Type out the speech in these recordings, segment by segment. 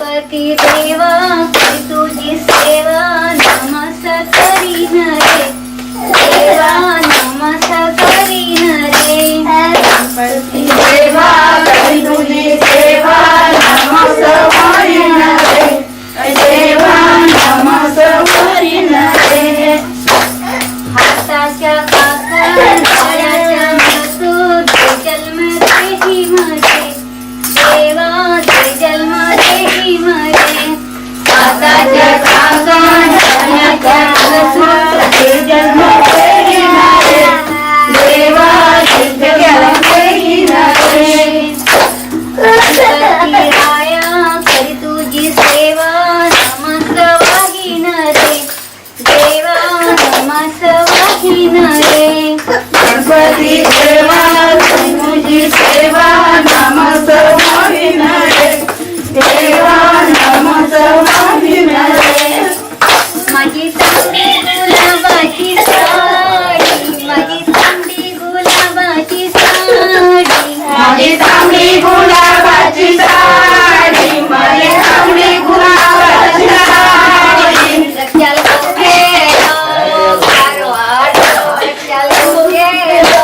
गणपती देवा करी तुझी सेवा नमस करीन रे देवा नमस करीन रे गणपती देवा करी तुझी सेवा नमस करीन रे देवा नमस करीन रे हाताच्या काका डोळ्याच्या मसू दे जन्म देही मध्ये देवा दे जन्म देही मध्ये हाताच्या काका डोळ्याच्या मसू दे जन्म देहीन रे देवा दे जन्म देहीन रे गणपती राया करी तुझी सेवा नमस वाहीन रे देवा नमस वाहीन रे गणपती देवा करी तुझी सेवा नमस वाहीन रे देवा नमस वाहीन रे माझी तांबडी गुलाबाची साडी माझी तांबडी गुलाबाची साडी माझी तांबडी गुलाबाची साडी माझी तांबडी गुलाबाची साडी लक्षाला गेलो कारवार लक्षाला गेलो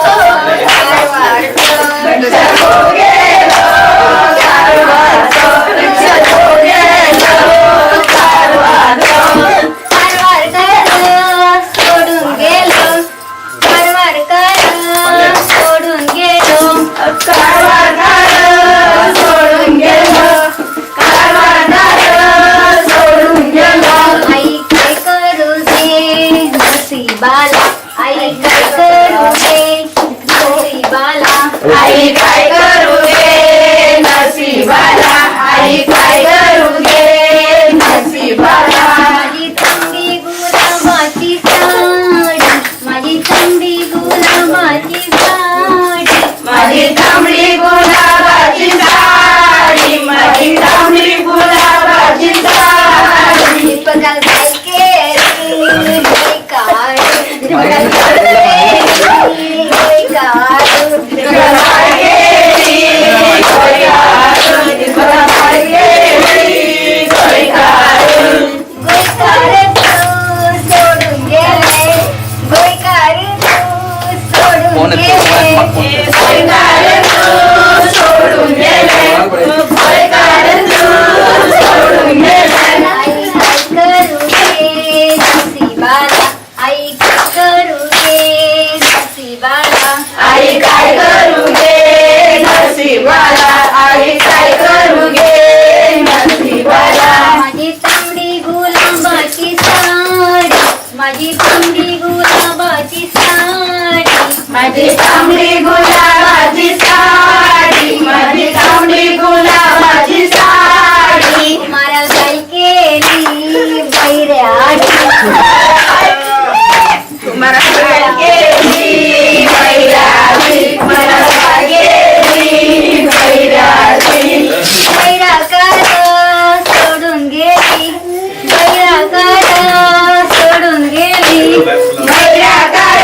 कारवार लक्षात गेलो कारवारचं, लक्षात गेलो कारवारचं. कारवार सोडून गेलो कारवार सोडून गेलो कारवारदार सोडून गेलो कारवारदार सोडून गेलो आई काय करू दे नसीबाला आई काय करू दे नसीबाला आई काय करू दे नसीबाला आई काय करू दे नसीबाला माझी तांबडी गुलाबाची साडी माझी तांबडी गुलाबाची साडी माझी तांबडी गुलाबाची साडी माझी तांबडी गुलाबाची साडी दीपकाल काय केली हे काढ दीपकाल काय केली हे काढ काय गेली काय काढून काय गेली काय काढून गोयकार तू सोडून गेले गोयकार तू सोडून गेले गोयकार तू सोडून गेले गोयकार तू सोडून गेले आई काय करू दे नसीबाला आई काय करू दे नसीबाला आई काय करू दे नसीबाला माझी तांबडी गुलाबाची साडी माझी तांबडी गुलाबाची साडी माझी तांबडी गुलाबाची साडी माझी तांबडी गुलाबाची साडी मला काय केली बैऱ्याची तुम्हाला काय गेली बैरागी मला काय गेली बैरागी बैराकार सोडून गेली बैराकार सोडून गेली बैरागार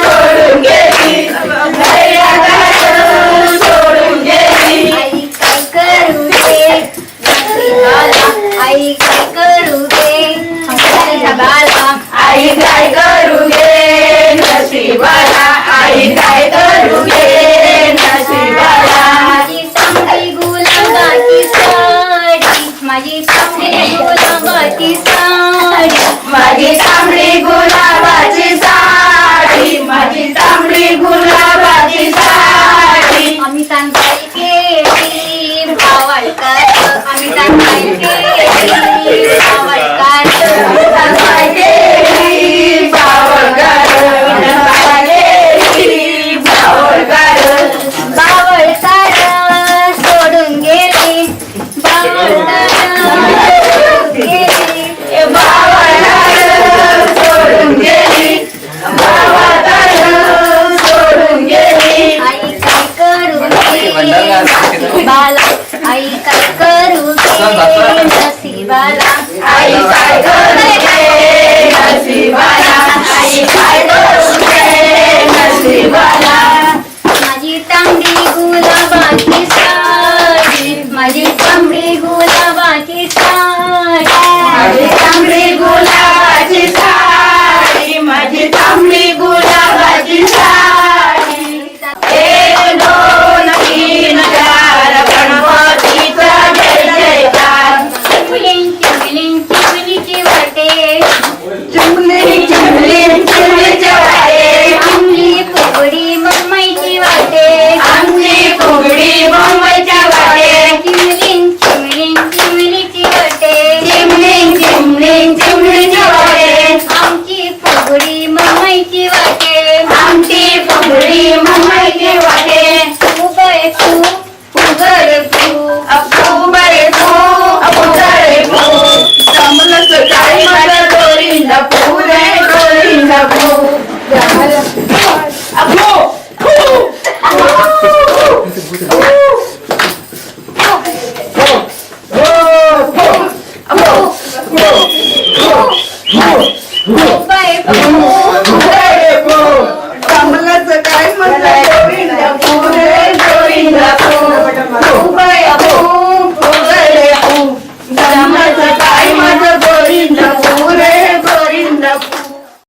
सोडून गेली बैरागार सोडून गेली आई काय करू दे नसीबाला आई काय करू दे नसीबाला आई काय करू दे नसीबाला आई काय करू दे नसीबाला माझी तांबडी गुलाबाची साडी माझी तांबडी गुलाबाची साडी माझी तांबडी गुलाबाची साडी माझी तांबडी गुलाबाची साडी आम्ही सांगाय केली भावडकर आम्ही सांगाय केली भावडकर काय गेली बावळगार काय गेली बावळगार बावळकर सोडून गेली बावळकर सोडून गेली बावळगार सोडून गेली बावळगार सोडून गेली आई काय करू दे बाला आई काय करू दे नसीबाला आई काय करू दे नसीबाला आई काय करू दे नसीबाला माझी तांबडी गुलाबाची साडी माझी तांबडी गुलाबाची बाय बाय